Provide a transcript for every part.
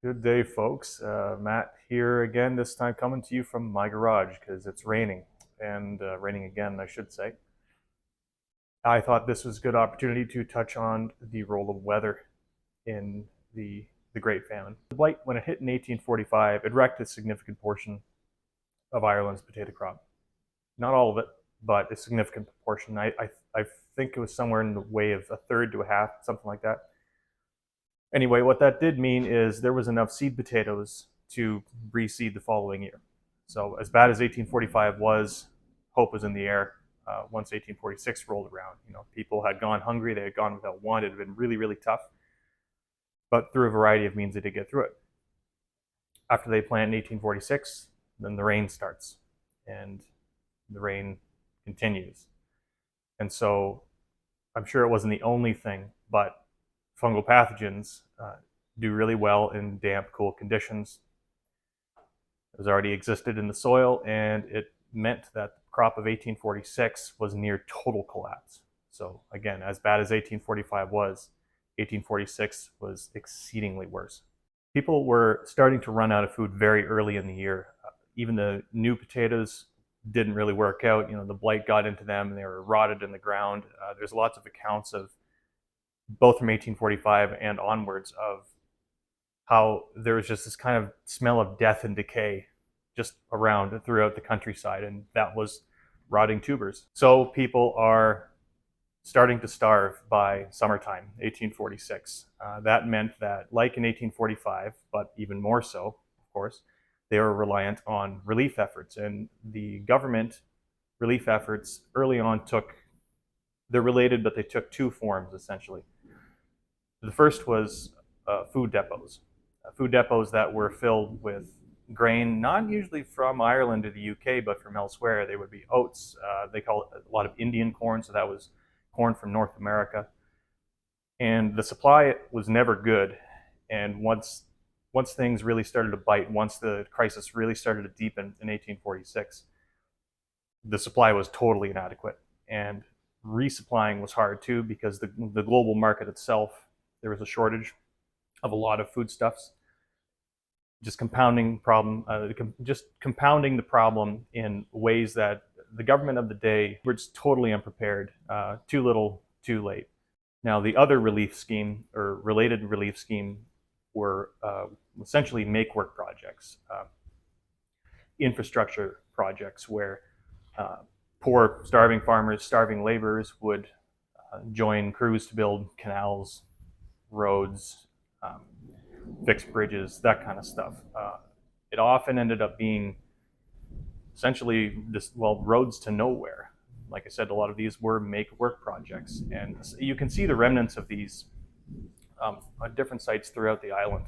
Good day, folks. Matt here again, this time coming to you from my garage because it's raining and raining again, I should say. I thought this was a good opportunity to touch on the role of weather in the Great Famine. The blight, when it hit in 1845, it wrecked a significant portion of Ireland's potato crop. Not all of it, but a significant portion. I think it was somewhere in the way of a third to a half, something like that. Anyway, what that did mean is there was enough seed potatoes to reseed the following year. So as bad as 1845 was, hope was in the air once 1846 rolled around. People had gone hungry, they had gone without one. It had been really, really tough. But through a variety of means, they did get through it. After they plant in 1846, then the rain starts, and the rain continues. And so I'm sure it wasn't the only thing, but fungal pathogens do really well in damp, cool conditions. It was already existed in the soil, and it meant that the crop of 1846 was near total collapse. So again, as bad as 1845 was, 1846 was exceedingly worse. People were starting to run out of food very early in the year. Even the new potatoes didn't really work out. The blight got into them, and they were rotted in the ground. There's lots of accounts of both from 1845 and onwards of how there was just this kind of smell of death and decay just around throughout the countryside, and that was rotting tubers. So people are starting to starve by summertime, 1846. That meant that, like in 1845, but even more so, of course, they were reliant on relief efforts. And the government relief efforts early on they're related, but they took two forms, essentially. The first was food depots that were filled with grain, not usually from Ireland or the UK, but from elsewhere. They would be oats. They call it a lot of Indian corn, so that was corn from North America. And the supply was never good. And once things really started to bite, once the crisis really started to deepen in 1846, the supply was totally inadequate. And resupplying was hard too, because the global market itself, there was a shortage of a lot of foodstuffs. Just compounding the problem in ways that the government of the day were just totally unprepared. Too little, too late. Now, the other relief scheme, or related relief scheme, were essentially make-work projects, infrastructure projects, where poor, starving farmers, starving laborers would join crews to build canals, roads, fix bridges, that kind of stuff. It often ended up being essentially roads to nowhere. Like I said, a lot of these were make-work projects, and you can see the remnants of these on different sites throughout the island.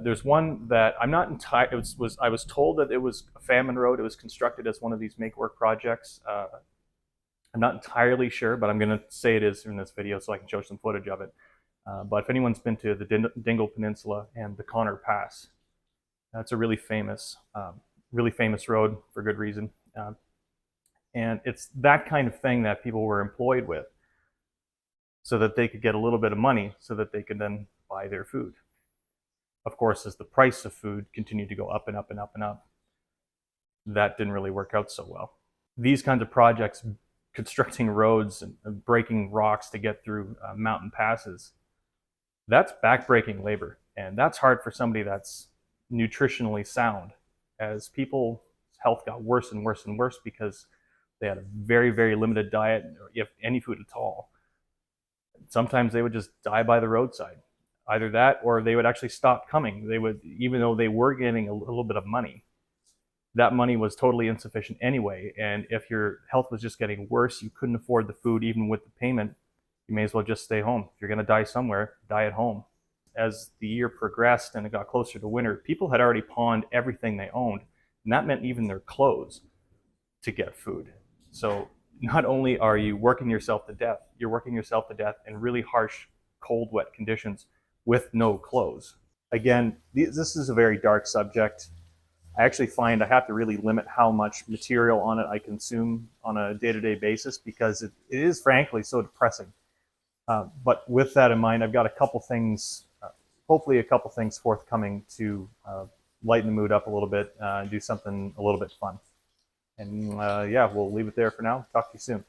There's one that I'm not entirely. I was told that it was a famine road. It was constructed as one of these make-work projects. I'm not entirely sure, but I'm going to say it is in this video so I can show some footage of it. But if anyone's been to the Dingle Peninsula and the Connor Pass, that's a really famous road for good reason. And it's that kind of thing that people were employed with so that they could get a little bit of money so that they could then buy their food. Of course, as the price of food continued to go up and up and up and up, that didn't really work out so well. These kinds of projects, constructing roads and breaking rocks to get through mountain passes, that's backbreaking labor. And that's hard for somebody that's nutritionally sound, as people's health got worse and worse and worse because they had a very, very limited diet, if any food at all. Sometimes they would just die by the roadside. Either that, or they would actually stop coming. They would, even though they were getting a little bit of money, that money was totally insufficient anyway. And if your health was just getting worse, you couldn't afford the food even with the payment, you may as well just stay home. If you're going to die somewhere, die at home. As the year progressed and it got closer to winter, people had already pawned everything they owned, and that meant even their clothes, to get food. So not only are you working yourself to death, you're working yourself to death in really harsh, cold, wet conditions with no clothes. Again, this is a very dark subject. I actually find I have to really limit how much material on it I consume on a day-to-day basis, because it is frankly so depressing. But with that in mind, I've got a couple things hopefully a couple things forthcoming to lighten the mood up a little bit, do something a little bit fun. And yeah, we'll leave it there for now. Talk to you soon.